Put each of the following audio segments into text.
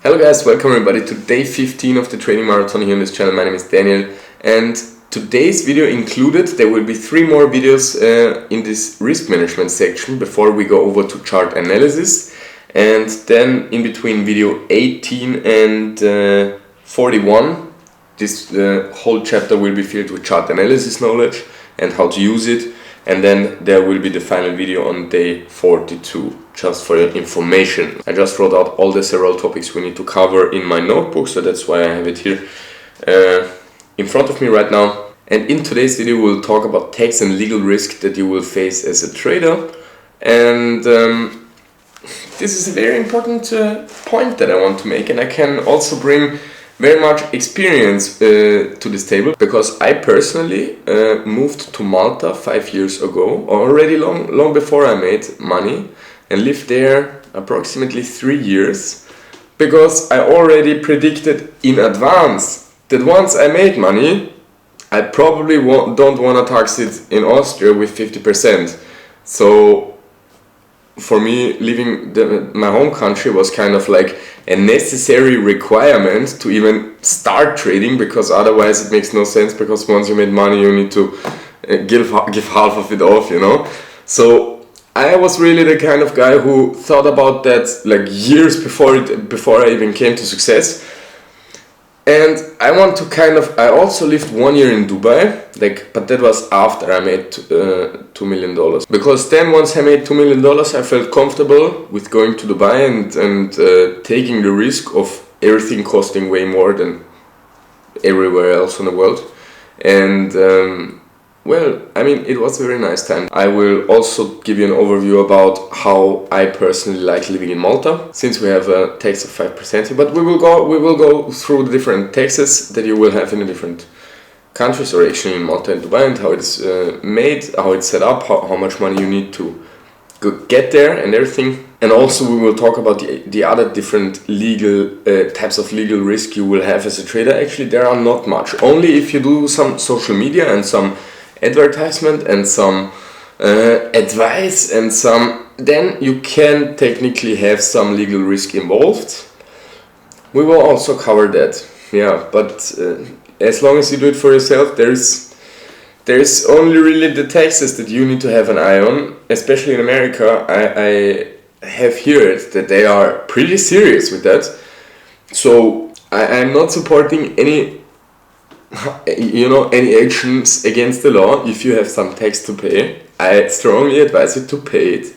Hello guys, welcome everybody to day 15 of the training marathon here on this channel. My name is Daniel, and today's video included, there will be 3 more videos in this risk management section before we go over to chart analysis, and then in between video 18 and 41 this whole chapter will be filled with chart analysis knowledge and how to use it, and then there will be the final video on day 42. Just for your information, I just wrote out all the several topics we need to cover in my notebook, so that's why I have it here in front of me right now. And in today's video we'll talk about tax and legal risk that you will face as a trader, and this is a very important point that I want to make, and I can also bring very much experience to this table, because I personally moved to Malta 5 years ago, already long before I made money, and lived there approximately 3 years, because I already predicted in advance that once I made money, I probably don't want to tax it in Austria with 50%. So for me, leaving my home country was kind of like a necessary requirement to even start trading, because otherwise it makes no sense, because once you made money you need to give half of it off, you know. So I was really the kind of guy who thought about that like years before I even came to success. And I also lived 1 year in Dubai, but that was after I made $2 million. Because then once I made $2 million, I felt comfortable with going to Dubai and taking the risk of everything costing way more than everywhere else in the world. And well, I mean, it was a very nice time. I will also give you an overview about how I personally like living in Malta, since we have a tax of 5% here. But we will go through the different taxes that you will have in the different countries, or actually in Malta and Dubai, and how it's made, how it's set up, how much money you need to get there and everything. And also we will talk about the other different legal types of legal risk you will have as a trader. Actually, there are not much. Only if you do some social media and some advertisement and some advice and then you can technically have some legal risk involved. We will also cover that, yeah, but as long as you do it for yourself, there's only really the taxes that you need to have an eye on. Especially in America, I have heard that they are pretty serious with that. So I'm not supporting any actions against the law. If you have some tax to pay, I strongly advise you to pay it.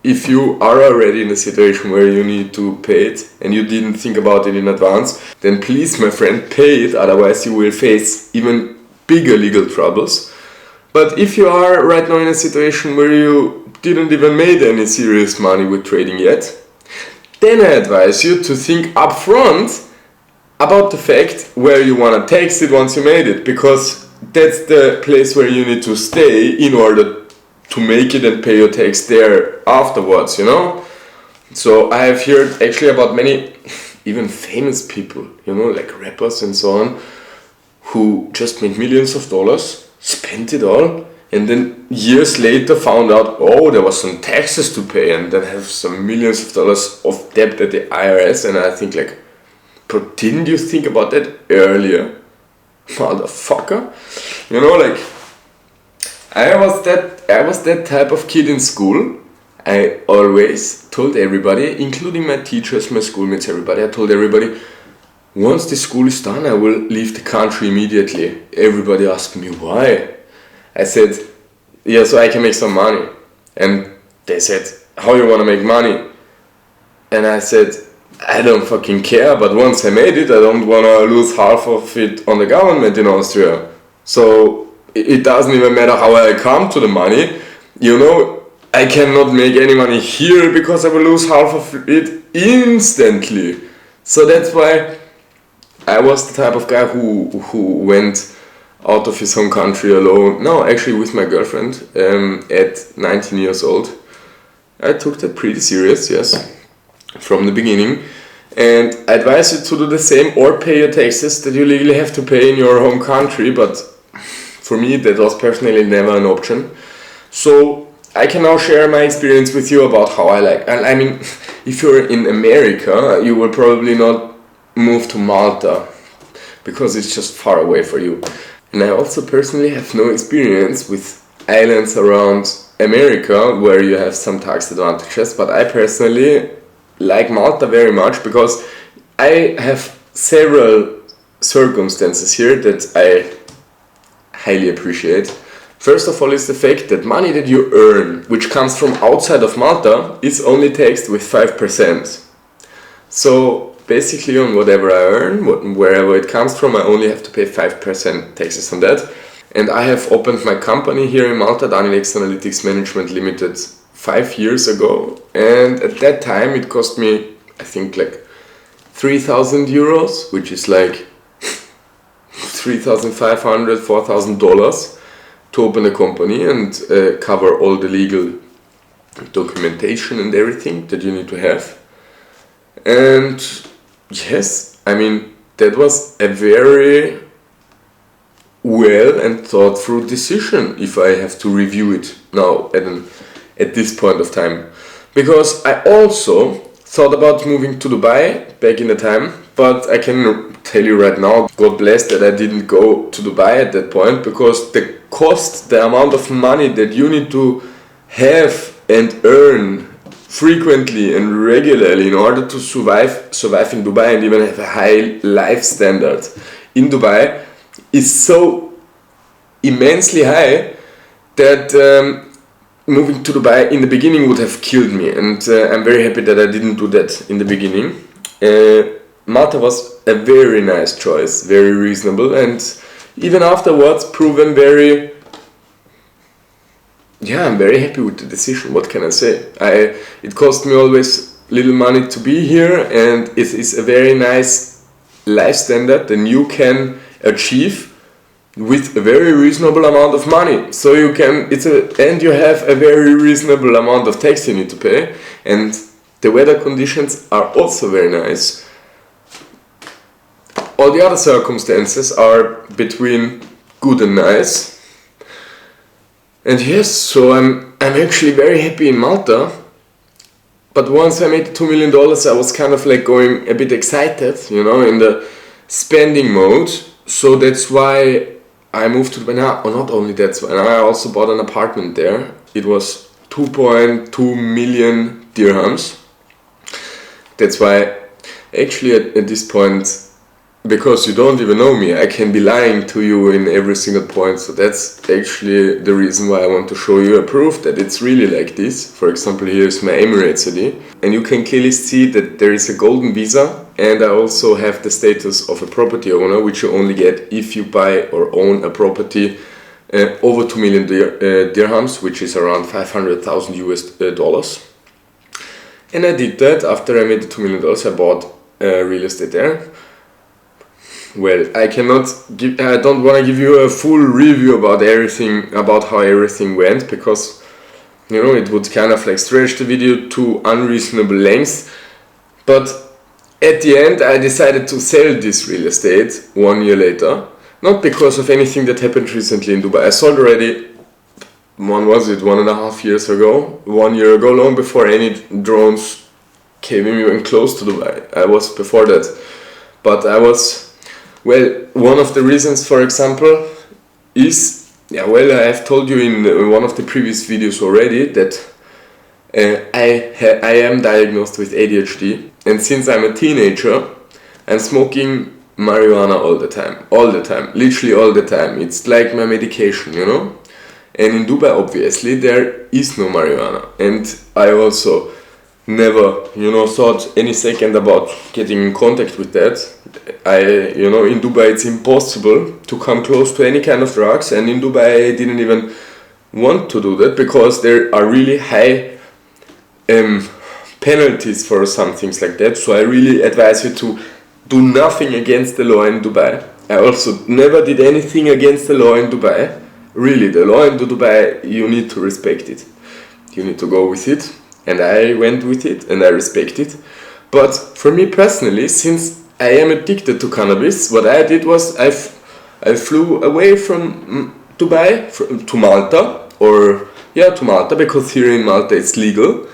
If you are already in a situation where you need to pay it and you didn't think about it in advance, then please, my friend, pay it, otherwise you will face even bigger legal troubles. But if you are right now in a situation where you didn't even made any serious money with trading yet, then I advise you to think upfront about the fact where you want to tax it once you made it, because that's the place where you need to stay in order to make it and pay your tax there afterwards, you know. So I have heard actually about many even famous people, you know, like rappers and so on, who just made millions of dollars, spent it all, and then years later found out, oh, there was some taxes to pay, and then have some millions of dollars of debt at the IRS. And I think like, but didn't you think about that earlier, motherfucker? You know, like, I was that type of kid in school. I always told everybody, including my teachers, my schoolmates, everybody, I told everybody, once the school is done, I will leave the country immediately. Everybody asked me why. I said, yeah, so I can make some money. And they said, how you want to make money? And I said, I don't fucking care, but once I made it, I don't want to lose half of it on the government in Austria. So it doesn't even matter how I come to the money, you know. I cannot make any money here because I will lose half of it instantly. So that's why I was the type of guy who went out of his home country alone. No, actually with my girlfriend at 19 years old. I took that pretty serious, yes, from the beginning, and I advise you to do the same, or pay your taxes that you legally have to pay in your home country. But for me, that was personally never an option. So I can now share my experience with you about how I like. And I mean, if you're in America, you will probably not move to Malta because it's just far away for you. And I also personally have no experience with islands around America where you have some tax advantages, but I personally like Malta very much because I have several circumstances here that I highly appreciate. First of all is the fact that money that you earn, which comes from outside of Malta, is only taxed with 5%. So basically on whatever I earn, wherever it comes from, I only have to pay 5% taxes on that. And I have opened my company here in Malta, Danielxanalytics Management Limited, 5 years ago. And at that time it cost me, I think, like 3,000 euros, which is like $3,500, $4,000 to open a company and cover all the legal documentation and everything that you need to have. And yes, I mean, that was a very well and thought through decision if I have to review it now at this point of time. Because I also thought about moving to Dubai back in the time, but I can tell you right now, God bless that I didn't go to Dubai at that point, because the amount of money that you need to have and earn frequently and regularly in order to survive in Dubai and even have a high life standard in Dubai is so immensely high that moving to Dubai in the beginning would have killed me, and I'm very happy that I didn't do that in the beginning. Malta was a very nice choice, very reasonable, and even afterwards proven very... Yeah, I'm very happy with the decision, what can I say? It cost me always little money to be here, and it is a very nice life standard that you can achieve with a very reasonable amount of money. So you can, and you have a very reasonable amount of tax you need to pay, and the weather conditions are also very nice. All the other circumstances are between good and nice. And yes, so I'm actually very happy in Malta. But once I made $2 million, I was kind of like going a bit excited, you know, in the spending mode. So that's why I moved to Dubai. Now, not only that's why, I also bought an apartment there. It was 2.2 million dirhams. That's why actually at this point, because you don't even know me, I can be lying to you in every single point. So that's actually the reason why I want to show you a proof that it's really like this. For example, here's my Emirates ID, and you can clearly see that there is a golden visa, and I also have the status of a property owner, which you only get if you buy or own a property over 2 million dirhams, which is around 500,000 US dollars. And I did that. After I made the $2 million, I bought real estate there. Well, I don't want to give you a full review about everything, about how everything went, because, you know, it would kind of like stretch the video to unreasonable lengths. But at the end, I decided to sell this real estate 1 year later, not because of anything that happened recently in Dubai. I sold already, 1.5 years ago, 1 year ago, long before any drones came even close to Dubai. I was before that, but I was... Well, one of the reasons, for example, is, I have told you in one of the previous videos already that I am diagnosed with ADHD, and since I'm a teenager, I'm smoking marijuana all the time, literally all the time. It's like my medication, you know? And in Dubai, obviously, there is no marijuana, and I also never, thought any second about getting in contact with that. In Dubai it's impossible to come close to any kind of drugs, and in Dubai I didn't even want to do that because there are really high penalties for some things like that. So I really advise you to do nothing against the law in Dubai. I also never did anything against the law in Dubai. Really, the law in Dubai, you need to respect it. You need to go with it. And I went with it, and I respect it. But for me personally, since I am addicted to cannabis, what I did was I flew away from Dubai to Malta, to Malta, because here in Malta it's legal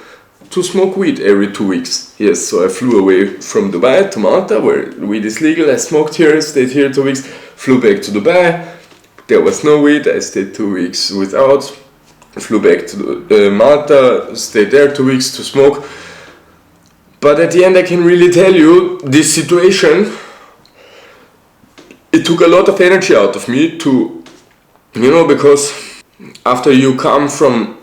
to smoke weed every 2 weeks. Yes, so I flew away from Dubai to Malta, where weed is legal. I smoked here, stayed here 2 weeks, flew back to Dubai. There was no weed, I stayed 2 weeks without. Flew back to Malta, stayed there 2 weeks to smoke. But at the end I can really tell you, this situation, it took a lot of energy out of me to, because after you come from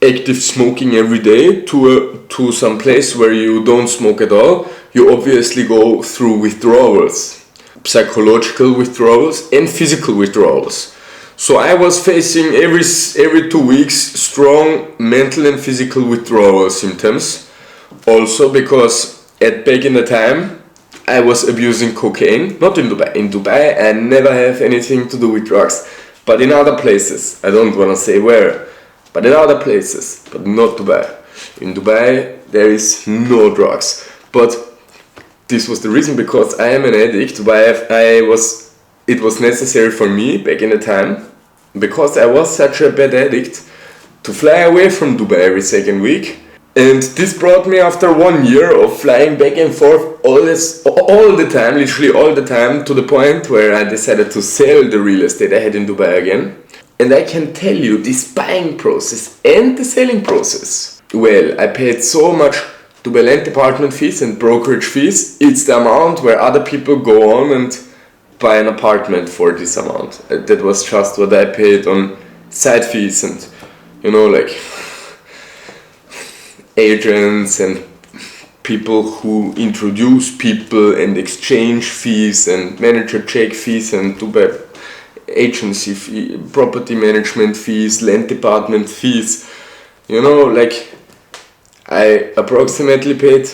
active smoking every day to some place where you don't smoke at all, you obviously go through withdrawals, psychological withdrawals and physical withdrawals. So I was facing every 2 weeks strong mental and physical withdrawal symptoms. Also because back in the time I was abusing cocaine, not in Dubai. In Dubai I never have anything to do with drugs, but in other places, I don't want to say where, but in other places, but not Dubai. In Dubai there is no drugs, but this was the reason, because I am an addict. It was necessary for me back in the time, because I was such a bad addict, to fly away from Dubai every second week. And this brought me, after 1 year of flying back and forth all the time, literally all the time, to the point where I decided to sell the real estate I had in Dubai again. And I can tell you, this buying process and the selling process, well, I paid so much Dubai land department fees and brokerage fees. It's the amount where other people go on and buy an apartment for this amount. That was just what I paid on side fees and, like agents and people who introduce people and exchange fees and manager check fees and Dubai agency fee, property management fees, land department fees. I approximately paid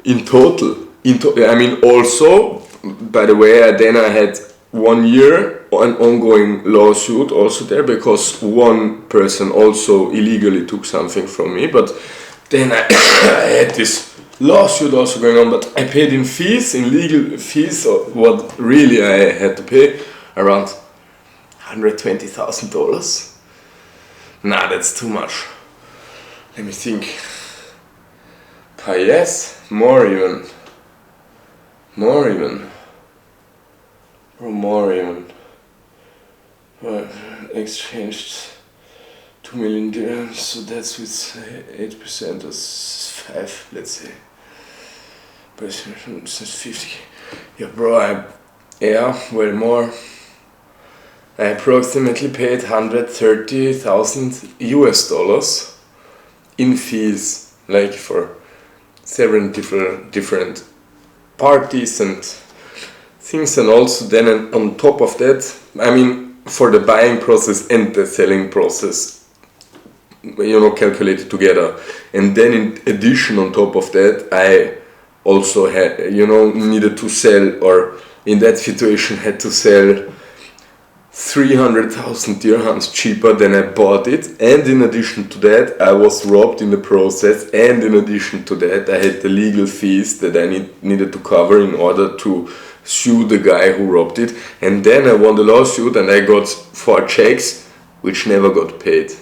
in total. Also, by the way, then I had 1 year an ongoing lawsuit also there, because one person also illegally took something from me. But then I had this lawsuit also going on, but I paid in fees, in legal fees, what really I had to pay, around $120,000. Nah, that's too much. Let me think. Yes, more even. Exchanged 2 million dirhams, so that's with 8% or 5, let's say. But 50. Yeah, bro, more. I approximately paid $130,000 US in fees, like for 7 different parties and things. And also then on top of that, for the buying process and the selling process, calculated together. And then in addition, on top of that, I also had, needed to sell, or in that situation had to sell 300,000 dirhams cheaper than I bought it. And in addition to that, I was robbed in the process. And in addition to that, I had the legal fees that I needed to cover in order to sue the guy who robbed it. And then I won the lawsuit and I got 4 checks which never got paid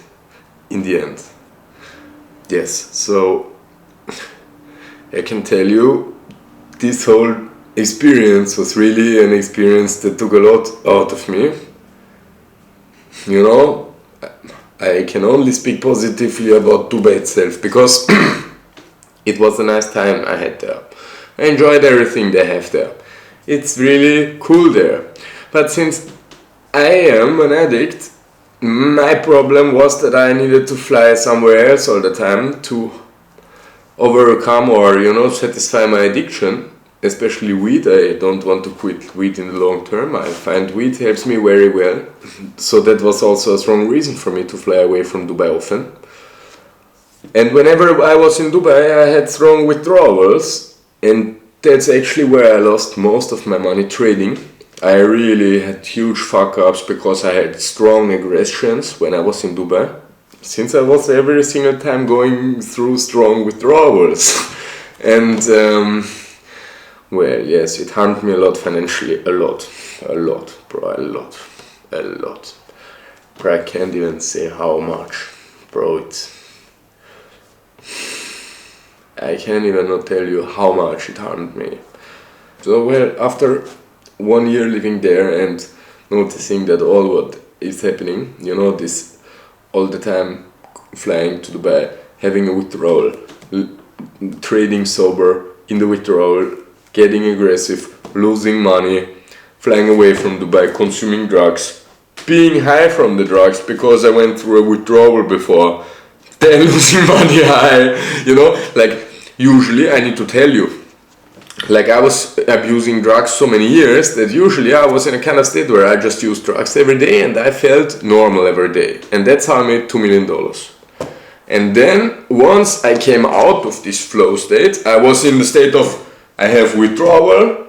in the end. Yes, so I can tell you, this whole experience was really an experience that took a lot out of me. I can only speak positively about Dubai itself, because it was a nice time I had there. I enjoyed everything they have there. It's really cool there. But since I am an addict, my problem was that I needed to fly somewhere else all the time to overcome or, satisfy my addiction, especially weed. I don't want to quit weed in the long term. I find weed helps me very well. So that was also a strong reason for me to fly away from Dubai often. And whenever I was in Dubai, I had strong withdrawals, and that's actually where I lost most of my money trading. I really had huge fuck-ups because I had strong aggressions when I was in Dubai, since I was every single time going through strong withdrawals. And well, yes, it harmed me a lot financially, a lot, bro, a lot. Bro, I can't even say how much, bro, it's I can't even not tell you how much it harmed me. So well, after 1 year living there and noticing that all what is happening, you know, this all the time flying to Dubai, having a withdrawal, trading sober in the withdrawal, getting aggressive, losing money, flying away from Dubai, consuming drugs, being high from the drugs because I went through a withdrawal before, then losing money high, you know, like usually I need to tell you, like I was abusing drugs so many years that usually I was in a kind of state where I just used drugs every day and I felt normal every day, and that's how I made $2 million. And then once I came out of this flow state, I was in the state of I have withdrawal,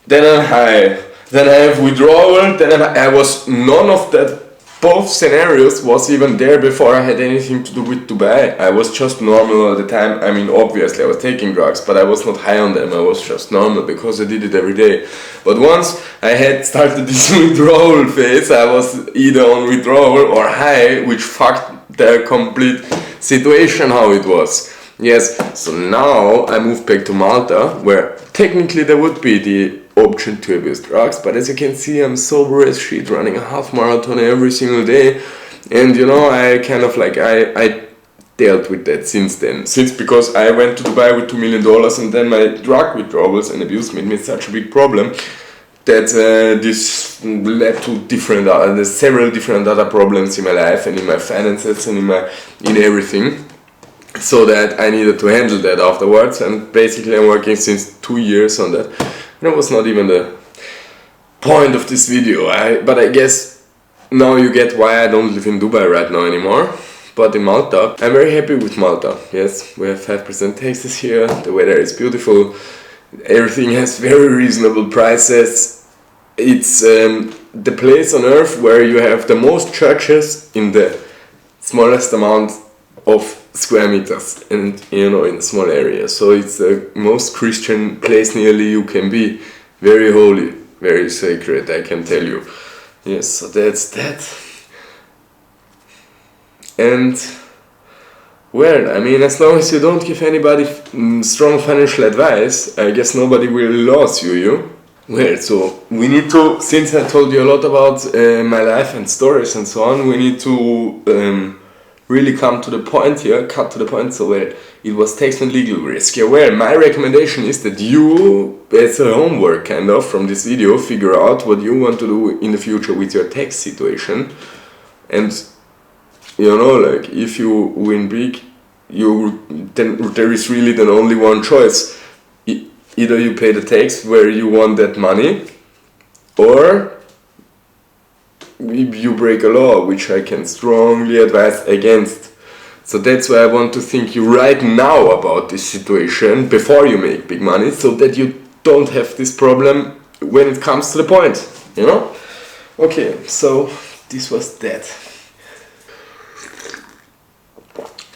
then I'm high, then I have withdrawal, then I was none of that. Both scenarios was even there before I had anything to do with Dubai. I was just normal all the time. I mean, obviously I was taking drugs, but I was not high on them. I was just normal because I did it every day. But once I had started this withdrawal phase, I was either on withdrawal or high, which fucked the complete situation how it was. Yes, so now I moved back to Malta, where technically there would be the option to abuse drugs, but as you can see, I'm sober as shit, running a half marathon every single day, and you know, I kind of like I dealt with that since then, because I went to Dubai with $2 million and then my drug withdrawals and abuse made me such a big problem that this led to several different other problems in my life and in my finances and in everything. So that I needed to handle that afterwards, and basically I'm working since 2 years on that. And it was not even the point of this video, but I guess now you get why I don't live in Dubai right now anymore, but in Malta. I'm very happy with Malta. Yes, we have 5% taxes here, the weather is beautiful, everything has very reasonable prices. It's the place on earth where you have the most churches in the smallest amount of square meters, and you know, in a small area. So it's the most Christian place nearly you can be. Very holy, very sacred, I can tell you. Yes, so that's that. And well, I mean, as long as you don't give anybody strong financial advice, I guess nobody will lose you. Well, so we need to, since I told you a lot about my life and stories and so on, we need to really come to the point here, cut to the point. So well, it was tax and legal risk. Yeah, well, my recommendation is that you, as a homework kind of from this video, figure out what you want to do in the future with your tax situation. And you know, like if you win big, then there is really then only one choice. Either you pay the tax where you want that money, or you break a law, which I can strongly advise against. So that's why I want to think you right now about this situation before you make big money, so that you don't have this problem when it comes to the point, you know? Okay, so this was that.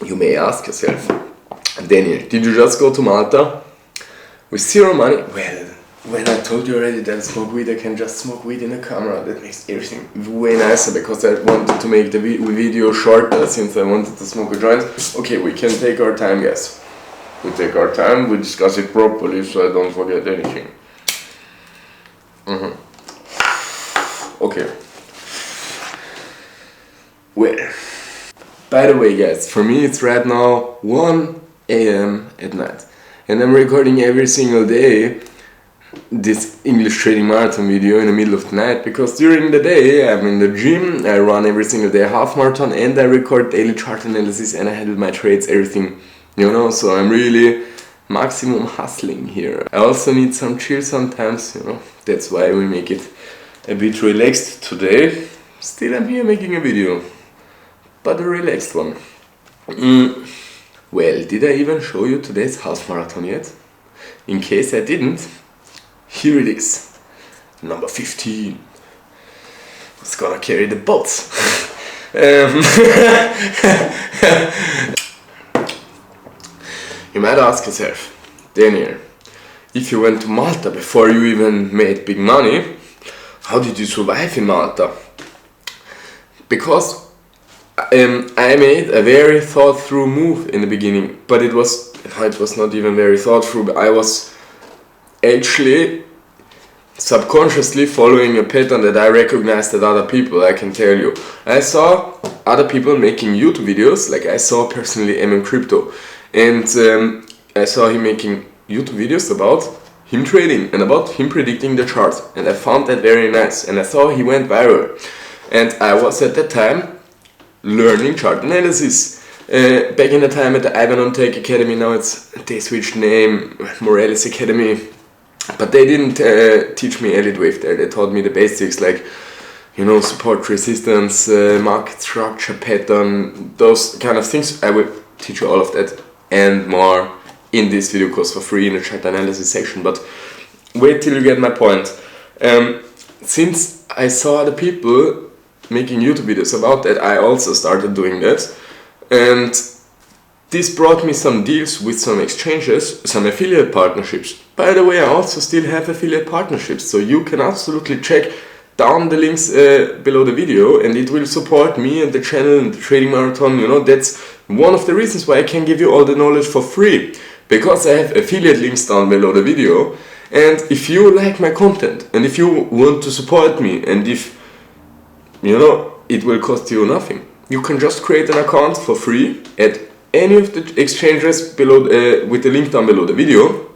You may ask yourself, Daniel, did you just go to Malta with zero money? Well, when I told you already that I smoke weed, I can just smoke weed in the camera. That makes everything way nicer, because I wanted to make the video shorter since I wanted to smoke a joint. Okay, we can take our time, guys. We take our time, we discuss it properly so I don't forget anything. Okay. Well, by the way, guys, for me it's right now 1 AM at night. And I'm recording every single day this English trading marathon video in the middle of the night, because during the day I'm in the gym, I run every single day a half marathon, and I record daily chart analysis, and I handle my trades, everything, you know, so I'm really maximum hustling here. I also need some chill sometimes, you know, that's why we make it a bit relaxed today. Still I'm here making a video, but a relaxed one. Well, did I even show you today's half marathon yet? In case I didn't, here it is, number 15. It's gonna carry the bolts. You might ask yourself, Daniel, if you went to Malta before you even made big money, how did you survive in Malta? Because I made a very thought through move in the beginning, but it was it was not even very thought through, but I was actually subconsciously following a pattern that I recognized at other people, I can tell you. I saw other people making YouTube videos, like I saw personally Crypto, and I saw him making YouTube videos about him trading and about him predicting the chart, and I found that very nice, and I saw he went viral. And I was at that time learning chart analysis. Back in the time at the Ivan Tech Academy, now they switched name, Morales Academy, but they didn't teach me Elliott Wave there. They taught me the basics, like, you know, support, resistance, market structure, pattern, those kind of things. I will teach you all of that and more in this video course for free in the chart analysis section, but wait till you get my point. Since I saw other people making YouTube videos about that, I also started doing that, and this brought me some deals with some exchanges, some affiliate partnerships. By the way, I also still have affiliate partnerships, so you can absolutely check down the links below the video, and it will support me and the channel and the trading marathon. You know, that's one of the reasons why I can give you all the knowledge for free, because I have affiliate links down below the video. And if you like my content, and if you want to support me, and if, you know, it will cost you nothing, you can just create an account for free at any of the exchanges below with the link down below the video,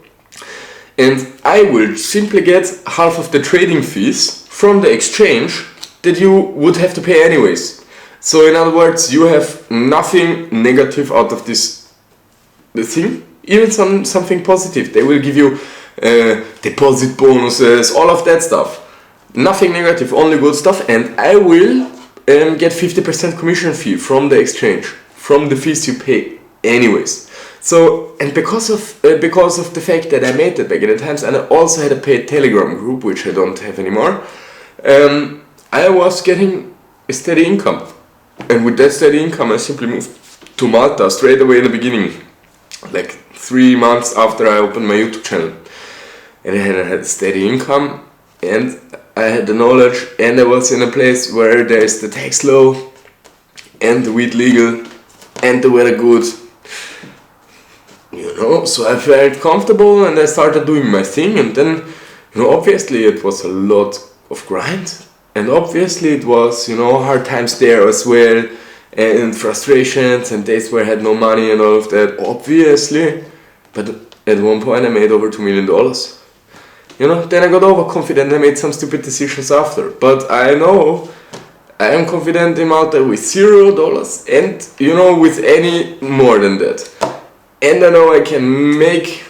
and I will simply get half of the trading fees from the exchange that you would have to pay anyways. So in other words, you have nothing negative out of this thing, even something positive. They will give you deposit bonuses, all of that stuff. Nothing negative, only good stuff, and I will get 50% commission fee from the exchange, from the fees you pay anyways. So, and because of the fact that I made that back in the times, and I also had a paid Telegram group, which I don't have anymore, I was getting a steady income. And with that steady income, I simply moved to Malta straight away in the beginning, like 3 months after I opened my YouTube channel. And I had a steady income, and I had the knowledge, and I was in a place where there is the tax low, and the weed legal, and the weather good. You know, so I felt comfortable, and I started doing my thing. And then, you know, obviously it was a lot of grind, and obviously it was, you know, hard times there as well, and frustrations and days where I had no money and all of that, obviously. But at one point I made over $2 million. You know, then I got overconfident and I made some stupid decisions after. But I know I am confident in Malta with $0, and, you know, with any more than that. And I know I can make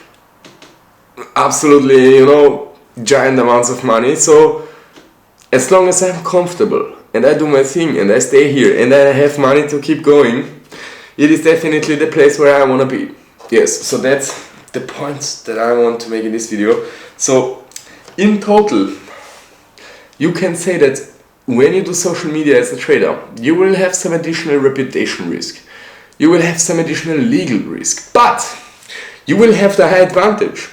absolutely, you know, giant amounts of money. So as long as I'm comfortable and I do my thing and I stay here and I have money to keep going, it is definitely the place where I want to be. Yes, so that's the points that I want to make in this video. So in total, you can say that when you do social media as a trader, you will have some additional reputation risk. You will have some additional legal risk, but you will have the high advantage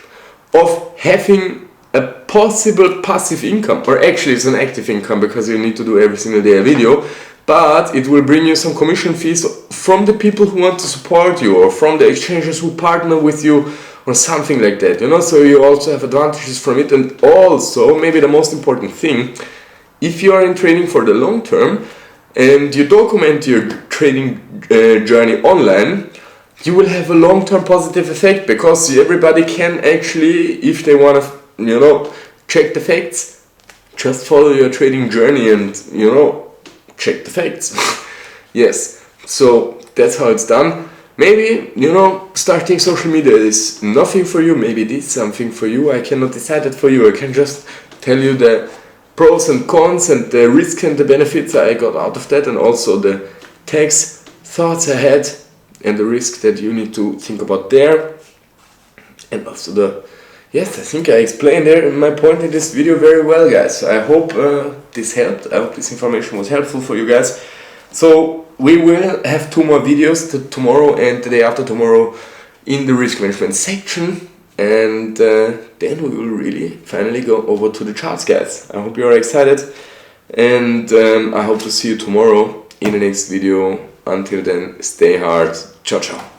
of having a possible passive income, or actually it's an active income because you need to do every single day a video, but it will bring you some commission fees from the people who want to support you, or from the exchanges who partner with you, or something like that, you know, so you also have advantages from it. And also, maybe the most important thing, if you are in trading for the long term and you document your trading journey online, you will have a long-term positive effect, because everybody can actually, if they want to, you know, check the facts, just follow your trading journey and, you know, check the facts. Yes, so that's how it's done. Maybe, you know, starting social media is nothing for you, maybe it is something for you. I cannot decide that for you. I can just tell you the pros and cons and the risks and the benefits I got out of that, and also the tax thoughts I had and the risk that you need to think about there. And also yes, I think I explained my point in this video very well, guys. I hope this helped. I hope this information was helpful for you guys. So we will have 2 more videos, tomorrow and the day after tomorrow, in the risk management section. And then we will really finally go over to the charts, guys. I hope you are excited, and I hope to see you tomorrow in the next video. Until then, stay hard. Ciao, ciao.